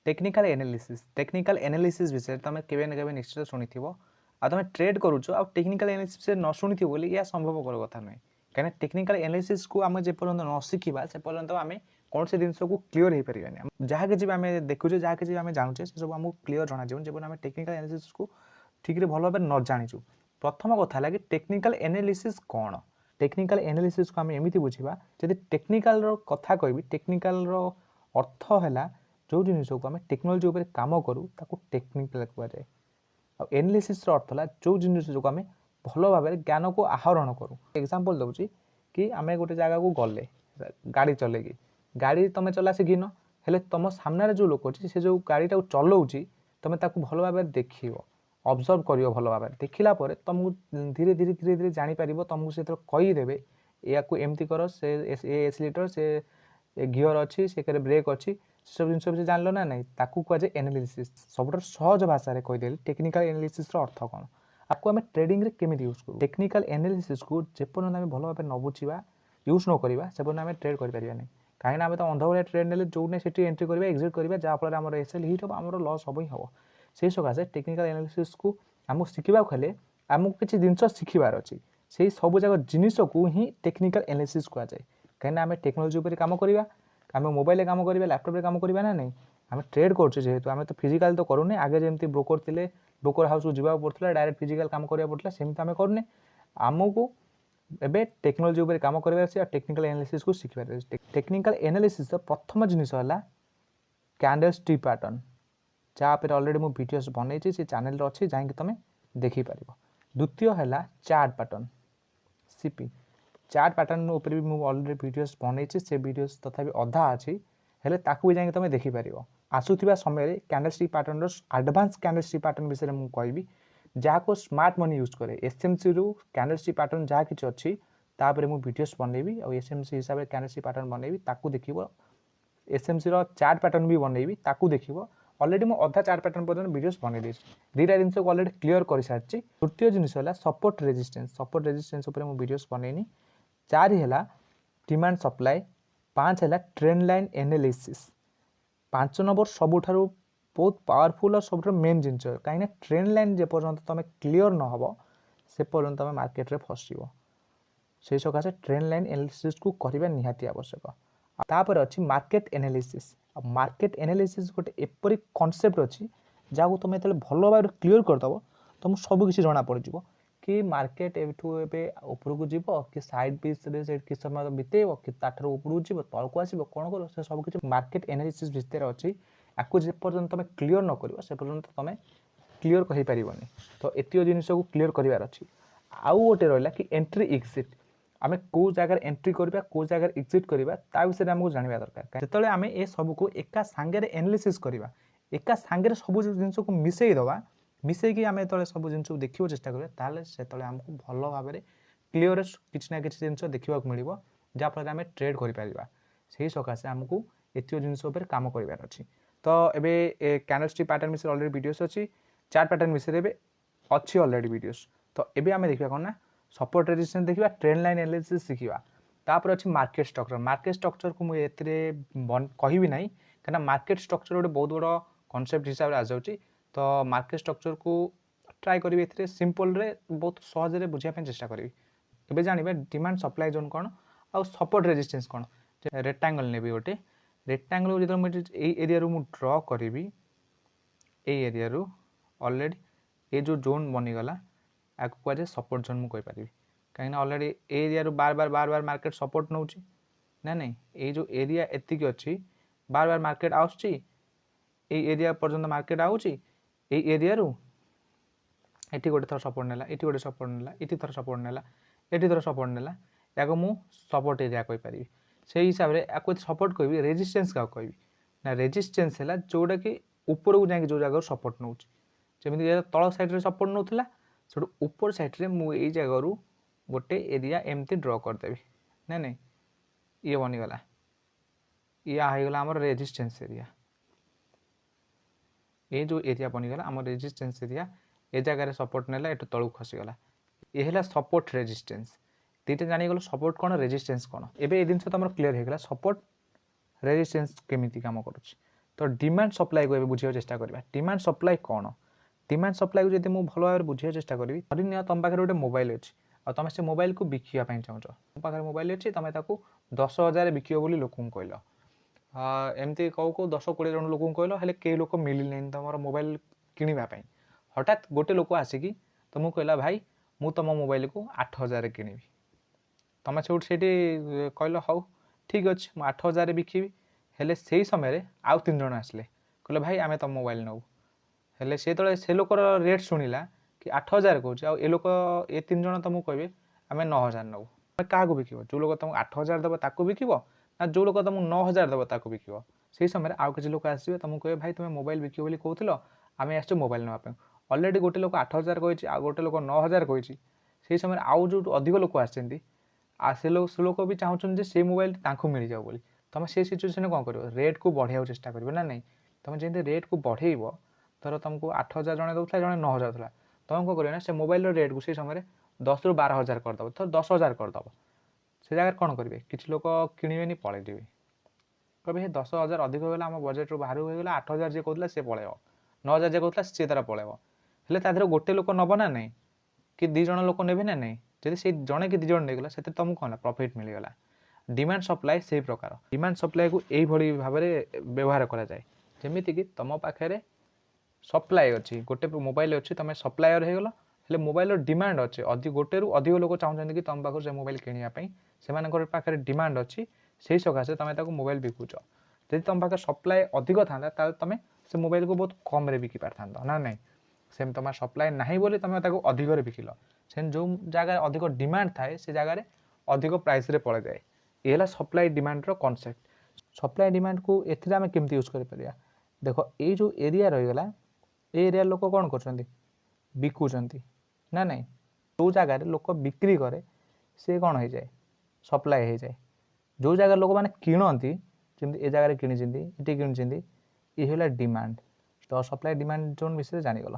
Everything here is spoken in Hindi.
टेक्निकल एनालिसिस विषय तुम केवे ना केवे निश्चित शुणी आ तुम ट्रेड करुच आ टेक्निकल एनालिसिस न शुणी बोली या संभवपर कथा नुहे कहीं टेक्निकल एनालिसिस को आम जेपर्यंत न शिखा से पर्यंत आम कौन से जिन को क्लीयर हो पारे जहाँ कि आम देखुचे जहाँ कि आम जानूचे से सब आमको क्लीयर जना जब आम टेक्निकल एनालिसिस को ठीक भाव भाव न जाचु प्रथम कथा है कि टेक्निकल एनालिसिस कौन टेक्निकल एनालिसिस को आम एमती बुझा जब टेक्निकल कथा कहि टेक्निकल अर्थ है जो जिनिस को आम टेक्नोलोजी उपर काम करूँ टेक्निकल कहुए आ एनालिसिस अर्थ है जो जिनिस को आम भल भाव ज्ञान को आहरण करूँ एग्जांपल दूसरी कि आम गोटे जगह को गले गाड़ी चलेगी गाड़ी तुम चला शिखिन हेले तुम सामने जो लोक अच्छे से जो गाड़ी चलाऊँगी तुम भल भाव देख ऑब्जर्व कर भल भाव देखला तुमको धीरे धीरे धीरे धीरे जापर तुमको से कहीदेवे या एमती कर से एक्सीलेटर से गियर अच्छी से ब्रेक अच्छी सब जिन जान ना ना ताकू कहुए एनालिसिस सब सहज भाषा कहीदेली टेक्निकल एनालिसिस अर्थ कौन आपको आम ट्रेडिंग रे केमी यूज करूँ टेक्निकल एनालिसिस को जेपर्यंत आम भल भाव न बुझा यूज न करवा से पर्यंत आम ट्रेड कर कहीं आम तो अंध भाया ट्रेड ने जो एंट्री करवा एक्जिट करवा जहाँफल आम एसएल हिट हम आम लस हम ही हम से सकाशे टेक्निकल एनालिसिस को आमको शिखा हेले आमको किसी जिन शिखबार अच्छी से सब जाक जिनिस को ही टेक्निकल एनालिसिस कहुए कहीं आम टेक्नोलोजी उपर काम करवा आम मोबाइल काम करवा लैपटॉप काम करवा ना नहीं आम ट्रेड करुचे जेहेतु आम तो फिजिकाल तो करूने आगे जमी ब्रोकर थे ब्रोकर हाउस को जावाक पड़ता डायरेक्ट फिजिकाल काम करा पड़ता सेमती आम करूने आमको एबे टेक्नोलोजी उपर काम कर टेक्निकल एनालिसिस को शिखबार टेक्निकल एनालिसिस प्रथम जिनिस है कैंडलस्टिक पैटर्न जहाँ पर ऑलरेडी मु वीडियोस बनई से चैनल अच्छी जहाँकि तुम देखिपर द्वितीय है chart pattern CP chart pattern उपर भी मुझे ऑलरेडी वीडियोस बनई से वीडियोस तथापि अधा अच्छी हेले ताकू भी जाकि तुम देखिपर आसुवा समय candlestick pattern advance candlestick pattern विषय में कहबी जहाँ को स्मार्ट मनी यूज करे एसएमसी रु कैंडलस्टिक पैटर्न जहाँ किसी अच्छी तापर मुझे वीडियोस बनईबी और एसएमसी हिसाब से कैंडलस्टिक पैटर्न बनईबी ताकू देखिबो एसएमसी रो चार्ट पैटर्न भी बनईबी ताकू देखिबो ऑलरेडी मु अधा चार्ट पैटर्न पर्यटन वीडियोस बनई देछि दीटा जिन को ऑलरेडी क्लियर कर सारी तृतीय जिनिस है सपोर्ट रेजिस्टेंस उपर मु वीडियोस बनईनी चार है डिमांड सप्लाई पाँच है ट्रेंड लाइन एनालिसिस पांच नंबर सबुठारु बहुत पावरफुल और सब मेन जिन कहीं ट्रेंड लाइन जे पर्यंत तुम क्लीयर न हो से पर्यंत तुम मार्केट रे फसो से सकाशे ट्रेंड लाइन एनालिसिस को करवा निहाती आवश्यक तापर अच्छी मार्केट एनालिसिस गोटे एपरी कॉन्सेप्ट अच्छी जहाँ तुम जो भल भाव क्लीयर करदेव तुमको सबकि जना पड़ जाव कि मार्केट एठू उपरक जीव कि साइड पीस कि समय बीतेब कि उपरक जीव तलक आसो कौन कर से सबकि मार्केट एनालिसिस भितर अच्छी आपको जेपर्यंत तुम क्लीयर न कर से पर्यंत तुम क्लीयर कहीपर तो एत जिनिस को क्लीयर करार अच्छी आउ गोटे रहा कि एंट्री एक्जिट आम कौ जगार एंट्री करवा कौ जगार एक्जिट करवा ता विषय आमको जानवा दरकार जो आम ए सबको एका सांगे एनालिसिस करवा एका सांगे सब जिन को मिसेईदवा मिसेकी आम जो सब जिन देखा चेष्टा करें से आमको भल भाव क्लीयर किसी ना कि जिन देखा मिल जहाँफल आम ट्रेड कर सकाशे आमको एत जिन कम करार अच्छी तो ये कैंडलस्टिक पैटर्न विषय ऑलरेडी वीडियोस अच्छी चार्ट पैटर्न विषय अच्छी ऑलरेडी वीडियोस तो ये आम देखा कौन ना सपोर्ट रेजिस्टेंस देखा ट्रेंड लाइन एनालिसिस शिखा तापर अच्छी मार्केट स्ट्रक्चर को मुझे कहबी ना कहीं मार्केट स्ट्रक्चर गोटे बहुत बड़ कॉन्सेप्ट हिसाब से आसाऊँगी तो मार्केट स्ट्रक्चर को ट्राए करी सिंपल रे बहुत सहज बुझापी चेष्टा करी ए जानवे डिमांड सप्लाई जोन कौन आउ सपोर्ट रेजिस्टेंस कौन रेक्टांगल नेबी गोटे रेक्टांगल जो मुझे एरिया ड्र करी एरिया ऑलरेडी ये जो जोन बनीगला आपको कहुए सपोर्ट जोन मुझे कहीपरि कहीं ऑलरेडी एरिया बार बार मार्केट सपोर्ट नौ ना नहीं ये जो एरिया एतिक अच्छी बार बार मार्केट आसूँ एरिया पर्यंत मार्केट आऊँगी एरिया ये गोटे थर सपोर्ट नेला ये गोटे सपोर्ट नेला ये थर सपोर्ट नेला ये थर सपोर्ट नेला या मुझे सपोर्ट एरिया कहीपरि से हिसाब से आपको सपोर्ट कह रेजिस्टेंस क्या कह ना रेजिस्टेंस है जोटा कि ऊपर को जाकि जो जगह सपोर्ट नौ जमी तल साइड सपोर्ट नौला से ऊपर साइड मुझे जगह गोटे एरिया एमती ड्र करदेवी ना नहीं ये बनीगला या होगला आम रेजिस्टेंस एरिया ये जो एरिया बनीगला आम रेजिस्टेंस एरिया ए जगह सपोर्ट नेला एटू तलू खसीगला ये है सपोर्ट रेजिस्टेंस दीटा जानीगल सपोर्ट कौन रेजिस्टेंस कौन एबे ए जिन तुम क्लीयर होगा सपोर्ट रेजिस्टेंस केमी कम करुच्ची तो डिमांड सप्लाई को बुझे चेष्टा करवा डिमांड सप्लाई कौन डिमांड सप्लाई को जब मुझे भल भाव बुझे चेष्टा करी धरी तुम पाखे गोटे मोबाइल अच्छी और तुम से मोबाइल को बिकापी चाहो तुम पाखे मोबाइल अच्छी तुम 10,000 बिक बोली लोक कहल एमती कौ कौ 10-20 जन लोक कहल हेल्ले कई लोक मिलने तुम मोबाइल किणापी हठात गोटे लोक आसिकी तुमको कहला भाई मु तुम मोबाइल को 8,000 किणी तुम से कहल हाउ ठीक अच्छे मुझे 8,000 बिकबी हेल्ले से समय आउ 3 जन आसले कहले भाई आम तुम मोबाइल नौ हेल्ले से लोकर रेट शुणिला कि 8,000 कहे ए लोक ए 3 जन तुमको कहे आम 9,000 नौ क्या बिक जो लोग तुमको 8,000 देव ताक बिक ना जो लोग तुमको 9,000 देव ताक बिक से समय आउ किसी लोक आसवे तुमको कहे भाई तुम मोबाइल बिक बोली कहूल आम आस मोबाइल नापी अलरेडी गोटे लोक 8,000 कही आ गोटे लोक 9,000 कही से समय आउ जो अधिक लोक आसती से लोक भी चाहूँ से मोबाइल मिल जाओ बोली तुम से सिचुएसन कौन कर रेट को बढ़ाई चेष्टा कर ना नहीं तुम जमी रेट को बढ़ेब धर तुमको 8,000 जड़े दूसरा जड़े 9,000 था तुम कौन कर से मोबाइल रेट को से समय 10 ରୁ 12,000 करदेव तो 10,000 करदेव से जगह कौन करेंगे किसी लोक किणवे पलैजे कहे 10,000 अधिक होगा आम बजेट रू बाहर होगा 8,000 जी कहला सी पलैब 9,000 जी कहला सी तार पलैब हेल्ले तादेह गोटे लोक नब ना नहीं कि 2 जन लोक नेबे ना नहीं जब से जड़े कि 2 जन नहीं से तुमको कौन प्रॉफिट मिलगला डिमांड सप्लाई से प्रकार डिमांड सप्लाई को यही भाव में व्यवहार कराए जमीती कि तुम पाखे सप्लाई अच्छी गोटे मोबाइल अच्छी तुम सप्लायर होगल हेल्ले मोबाइल डिमांड अच्छे अधिक गोटे रू अधिक लोग चाहते कि तुम पाखु से मोबाइल किणापी से पाखे डिमांड अच्छी से सकाशे तुम मोबाइल बिकुच जब तुम पाखे सप्लाई अधिक था तुम से मोबाइल को बहुत कम बिकी पार था ना नहीं सेम तुम सप्लाई ना बोली तुम अधिक बिकिल से जो जगह अधिक डिमांड थाए से जगह अधिक प्राइस रे पड़े जाए ये supply demand concept supply demand को एम केमती यूज कर देख ये जो एरिया रहीगला ए एरिया लोक कौन कर बिकुंट ना नहीं जो जगार लोक बिक्री करे से कौन हो जाए सप्लाई हो जाए जो जगह लोक मैंने किणती जमी ए जगह किणी ये किणी ये डिमांड तो सप्लाई डिमांड जोन विषय जानीगल।